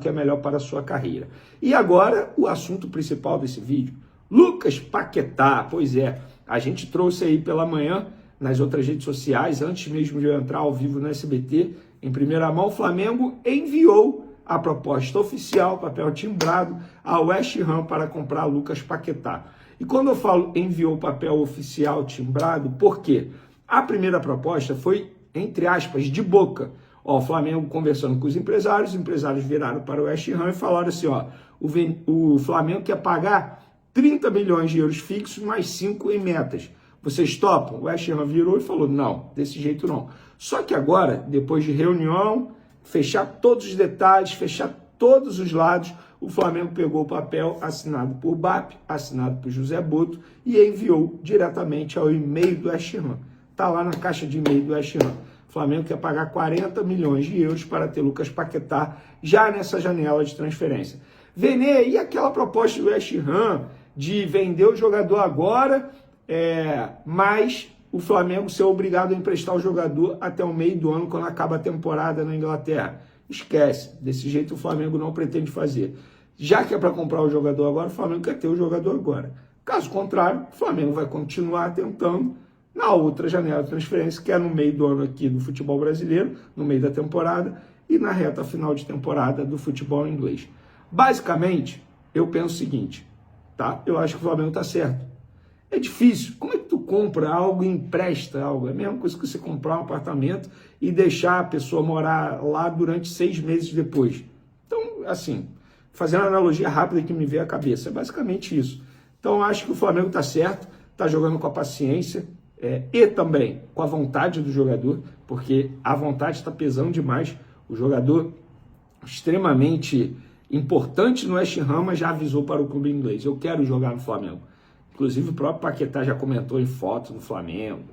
que é melhor para a sua carreira. E agora, o assunto principal desse vídeo, Lucas Paquetá. Pois é, a gente trouxe aí pela manhã, nas outras redes sociais, antes mesmo de eu entrar ao vivo no SBT, em primeira mão, o Flamengo enviou a proposta oficial, papel timbrado, ao West Ham para comprar Lucas Paquetá. E quando eu falo enviou o papel oficial timbrado, por quê? A primeira proposta foi, entre aspas, de boca. Ó, o Flamengo conversando com os empresários viraram para o West Ham e falaram assim, ó, o Flamengo quer pagar 30 milhões de euros fixos mais 5 em metas. Vocês topam? O West Ham virou e falou, não, desse jeito não. Só que agora, depois de reunião, fechar todos os detalhes, fechar todos os lados, o Flamengo pegou o papel assinado por BAP, assinado por José Boto e enviou diretamente ao e-mail do West Ham. Está lá na caixa de e-mail do West Ham. O Flamengo quer pagar 40 milhões de euros para ter Lucas Paquetá já nessa janela de transferência. Vene, e aquela proposta do West Ham de vender o jogador agora, mas o Flamengo ser obrigado a emprestar o jogador até o meio do ano, quando acaba a temporada na Inglaterra? Esquece, desse jeito o Flamengo não pretende fazer. Já que é para comprar o jogador agora, o Flamengo quer ter o jogador agora. Caso contrário, o Flamengo vai continuar tentando na outra janela de transferência, que é no meio do ano aqui do futebol brasileiro, no meio da temporada, e na reta final de temporada do futebol inglês. Basicamente, eu penso o seguinte, tá? Eu acho que o Flamengo está certo. É difícil. Como é que tu compra algo e empresta algo? É a mesma coisa que você comprar um apartamento e deixar a pessoa morar lá durante 6 meses depois. Então, assim, fazendo uma analogia rápida que me veio à cabeça, é basicamente isso. Então, eu acho que o Flamengo está certo, está jogando com a paciência e também com a vontade do jogador, porque a vontade está pesando demais. O jogador extremamente importante no West Ham, mas já avisou para o clube inglês, eu quero jogar no Flamengo. Inclusive o próprio Paquetá já comentou em fotos no Flamengo.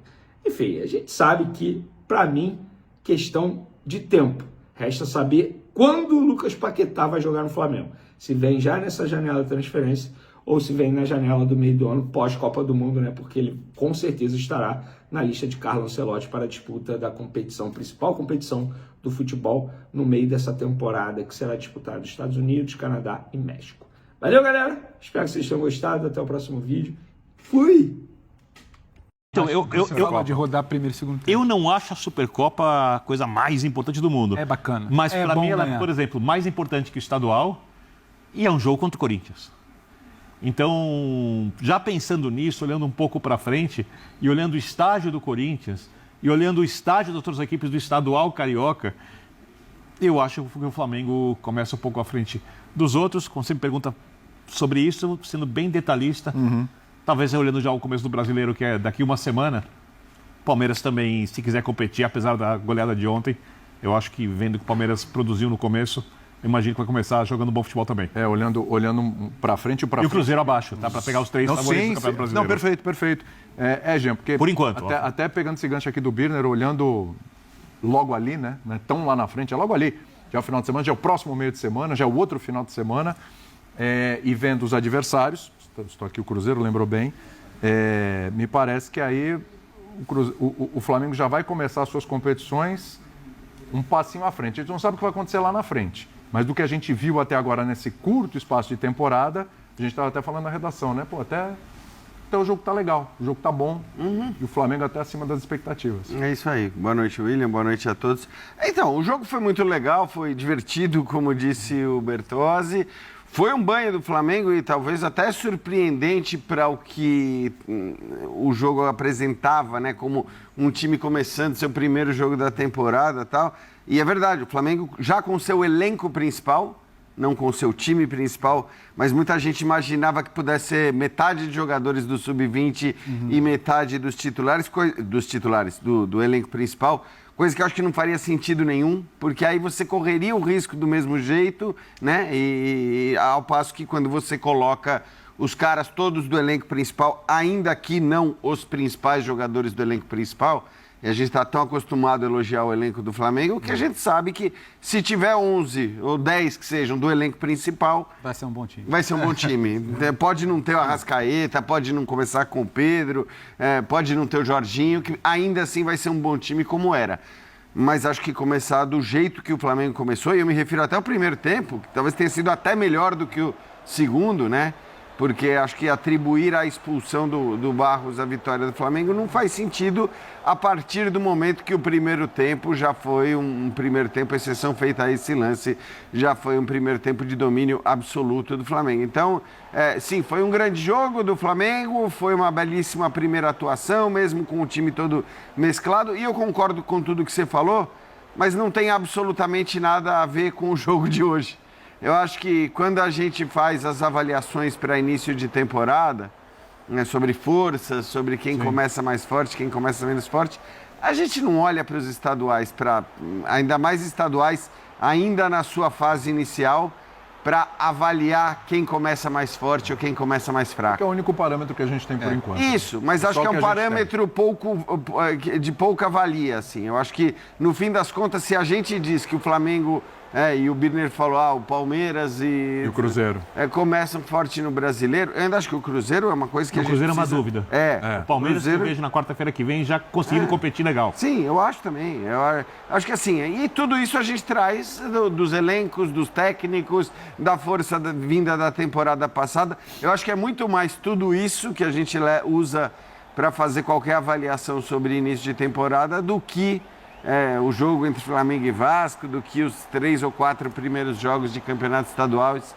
Enfim, a gente sabe que, para mim, questão de tempo. Resta saber quando o Lucas Paquetá vai jogar no Flamengo. Se vem já nessa janela de transferência ou se vem na janela do meio do ano, pós-Copa do Mundo, né? Porque ele com certeza estará na lista de Carlo Ancelotti para a disputa da competição, principal competição do futebol no meio dessa temporada, que será disputada nos Estados Unidos, Canadá e México. Valeu, galera! Espero que vocês tenham gostado. Até o próximo vídeo. Fui! Então, eu de rodar primeiro e segundo tempo. Eu não acho a Supercopa a coisa mais importante do mundo. É bacana. Mas É para bom mim ela é, ganhar. por exemplo, mais importante que o estadual e é um jogo contra o Corinthians. Então, já pensando nisso, olhando um pouco para frente e olhando o estágio do Corinthians e olhando o estágio das outras equipes do estadual carioca, eu acho que o Flamengo começa um pouco à frente dos outros. Quando você me pergunta sobre isso, sendo bem detalhista, talvez olhando já o começo do Brasileiro, que é daqui uma semana, Palmeiras também, se quiser competir, apesar da goleada de ontem, eu acho que vendo que o Palmeiras produziu no começo, eu imagino que vai começar jogando bom futebol também. Olhando para frente E o Cruzeiro abaixo, tá? Para pegar os 3 favoritos do Campeonato Brasileiro. Não, perfeito. Jean, porque... Por enquanto. Até pegando esse gancho aqui do Birner, olhando logo ali, né? Tão lá na frente, é logo ali. Já é o final de semana, já é o próximo meio de semana, já é o outro final de semana. E vendo os adversários, estou aqui o Cruzeiro, lembrou bem, me parece que aí o Flamengo já vai começar as suas competições um passinho à frente. A gente não sabe o que vai acontecer lá na frente, mas do que a gente viu até agora nesse curto espaço de temporada, a gente estava até falando na redação, né? Pô, até o jogo tá legal, o jogo tá bom, e o Flamengo até acima das expectativas. É isso aí. Boa noite, William, boa noite a todos. Então, o jogo foi muito legal, foi divertido, como disse o Bertozzi. Foi um banho do Flamengo e talvez até surpreendente para o que o jogo apresentava, né? Como um time começando seu primeiro jogo da temporada e tal. E é verdade, o Flamengo já com seu elenco principal, não com seu time principal, mas muita gente imaginava que pudesse ser metade de jogadores do Sub-20 e metade dos titulares, do elenco principal. Coisa que eu acho que não faria sentido nenhum, porque aí você correria o risco do mesmo jeito, né? E ao passo que quando você coloca os caras todos do elenco principal, ainda que não os principais jogadores do elenco principal, e a gente está tão acostumado a elogiar o elenco do Flamengo, que a gente sabe que se tiver 11 ou 10 que sejam do elenco principal... Vai ser um bom time. Vai ser um bom time. Pode não ter o Arrascaeta, pode não começar com o Pedro, pode não ter o Jorginho, que ainda assim vai ser um bom time como era. mas acho que começar do jeito que o Flamengo começou, e eu me refiro até ao primeiro tempo, que talvez tenha sido até melhor do que o segundo, né? Porque acho que atribuir a expulsão do Barros à vitória do Flamengo não faz sentido a partir do momento que o primeiro tempo já foi um primeiro tempo, exceção feita a esse lance, já foi um primeiro tempo de domínio absoluto do Flamengo. Então, sim, foi um grande jogo do Flamengo, foi uma belíssima primeira atuação, mesmo com o time todo mesclado, e eu concordo com tudo que você falou, mas não tem absolutamente nada a ver com o jogo de hoje. Eu acho que quando a gente faz as avaliações para início de temporada, né, sobre forças, sobre quem começa mais forte, quem começa menos forte, a gente não olha para os estaduais, ainda mais estaduais, ainda na sua fase inicial, para avaliar quem começa mais forte ou quem começa mais fraco. Que é o único parâmetro que a gente tem por enquanto. Isso, mas acho que é um parâmetro de pouca valia, assim. Eu acho que, no fim das contas, se a gente diz que o Flamengo... e o Birner falou, o Palmeiras e o Cruzeiro começam forte no Brasileiro. Eu ainda acho que o Cruzeiro é uma coisa que a gente Cruzeiro precisa... é uma dúvida. O Palmeiras, Cruzeiro... que eu vejo na quarta-feira que vem, já conseguindo competir legal. Sim, eu acho também. Eu acho que assim, e tudo isso a gente traz dos elencos, dos técnicos, da força vinda da temporada passada. Eu acho que é muito mais tudo isso que a gente usa para fazer qualquer avaliação sobre início de temporada do que o jogo entre Flamengo e Vasco, do que os 3 ou 4 primeiros jogos de campeonatos estaduais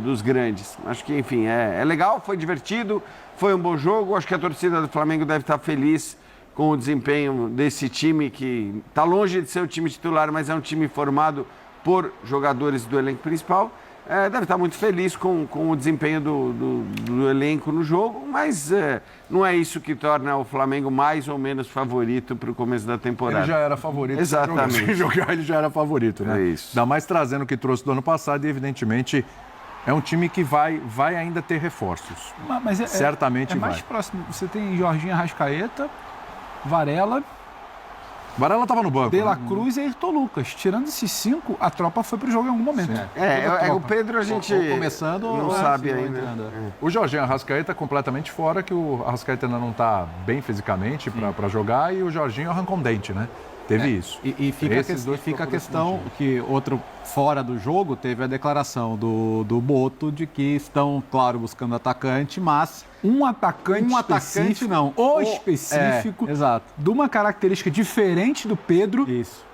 dos grandes. Acho que, enfim, é legal, foi divertido, foi um bom jogo. Acho que a torcida do Flamengo deve estar feliz com o desempenho desse time, que está longe de ser o time titular, mas é um time formado por jogadores do elenco principal. Deve estar muito feliz com o desempenho do elenco no jogo, mas não é isso que torna o Flamengo mais ou menos favorito para o começo da temporada. Ele já era favorito. Exatamente. Se jogar, ele já era favorito, né? É isso. Ainda mais trazendo o que trouxe do ano passado e, evidentemente, é um time que vai ainda ter reforços. Mas certamente vai. É mais próximo. Você tem Jorginho Arrascaeta, Varela... Varela estava no banco. De La Cruz e Ayrton Lucas. Tirando esses 5, a tropa foi pro jogo em algum momento. O Pedro a gente não sabe ainda. O Jorginho Arrascaeta completamente fora, que o Arrascaeta ainda não está bem fisicamente para jogar, e o Jorginho arrancou um dente, né? Teve isso. E fica a questão que outro fora do jogo teve a declaração do Boto de que estão, claro, buscando atacante, mas... Um atacante específico, não. Específico, exato. De uma característica diferente do Pedro. Isso.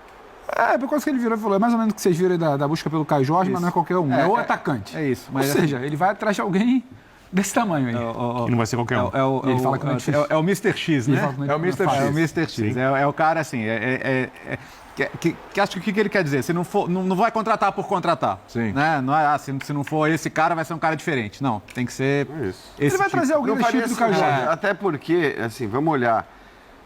Por causa que ele virou e falou, é mais ou menos o que vocês viram da busca pelo Caio Jorge, mas não é qualquer um, é o atacante. É isso. Mas, ou seja, ele vai atrás de alguém desse tamanho aí. E não vai ser qualquer um. Ele fala que não é difícil. É o Mr. X, né? É o Mr. X. É o Mr. X. É o cara, assim, que acho que o que ele quer dizer? Se não for, não vai contratar por contratar. Sim. Né? Não é se não for esse cara, vai ser um cara diferente. Não, tem que ser. Ele vai trazer alguém do tipo do Caio Jorge. Até porque, assim, vamos olhar.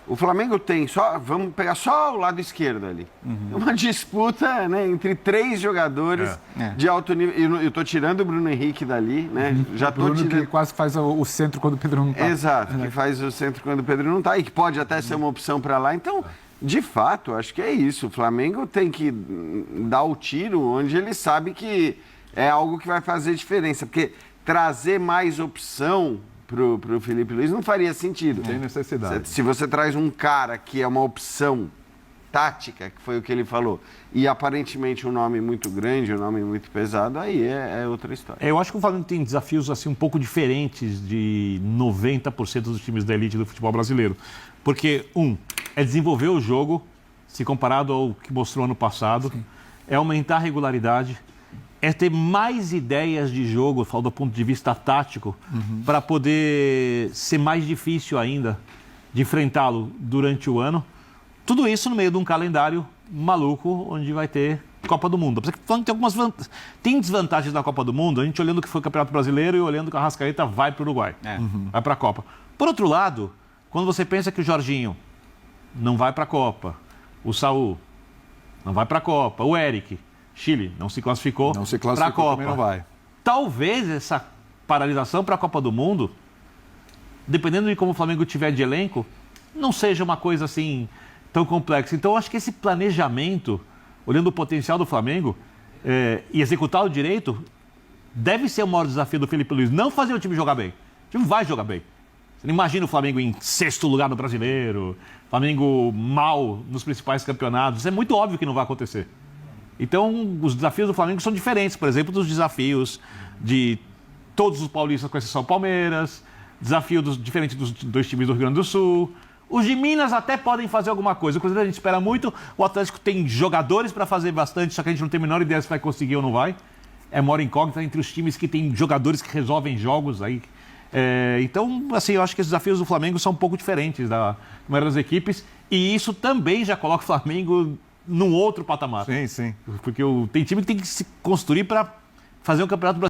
O Flamengo tem vamos pegar só o lado esquerdo ali. Uma disputa, né, entre 3 jogadores de alto nível. Eu estou tirando o Bruno Henrique dali, né? Já tô Bruno que quase faz o centro quando o Pedro não está. Exato, que faz o centro quando o Pedro não está e que pode até ser uma opção para lá. Então, de fato, acho que é isso. O Flamengo tem que dar o tiro onde ele sabe que é algo que vai fazer diferença. Porque trazer mais opção pro Felipe Luiz não faria sentido. Tem necessidade. Se você traz um cara que é uma opção tática, que foi o que ele falou, e aparentemente um nome muito grande, um nome muito pesado, aí é outra história. Eu acho que o Flamengo tem desafios assim um pouco diferentes de 90% dos times da elite do futebol brasileiro. Porque, é desenvolver o jogo, se comparado ao que mostrou ano passado, é aumentar a regularidade, é ter mais ideias de jogo, falo do ponto de vista tático, para poder ser mais difícil ainda de enfrentá-lo durante o ano. Tudo isso no meio de um calendário maluco, onde vai ter Copa do Mundo. Tem desvantagens na Copa do Mundo, a gente olhando o que foi o Campeonato Brasileiro e olhando que a Arrascaeta vai para o Uruguai, vai para a Copa. Por outro lado, quando você pensa que o Jorginho não vai para a Copa, o Saúl não vai para a Copa, o Eric... Chile não se classificou para a Copa. Não vai. Talvez essa paralisação para a Copa do Mundo, dependendo de como o Flamengo tiver de elenco, não seja uma coisa assim tão complexa. Então, eu acho que esse planejamento, olhando o potencial do Flamengo e executá-lo direito, deve ser o maior desafio do Felipe Luiz. Não fazer o time jogar bem. O time vai jogar bem. Você não imagina o Flamengo em 6º lugar no Brasileiro, Flamengo mal nos principais campeonatos. É muito óbvio que não vai acontecer. Então, os desafios do Flamengo são diferentes, por exemplo, dos desafios de todos os paulistas, com exceção do Palmeiras, diferente dos 2 times do Rio Grande do Sul. Os de Minas até podem fazer alguma coisa. O Cruzeiro a gente espera muito. O Atlético tem jogadores para fazer bastante, só que a gente não tem a menor ideia se vai conseguir ou não vai. É maior incógnita entre os times que têm jogadores que resolvem jogos aí. Então, assim, eu acho que os desafios do Flamengo são um pouco diferentes da maioria das equipes. E isso também já coloca o Flamengo num outro patamar. Sim, sim. Porque tem time que tem que se construir para fazer um campeonato brasileiro.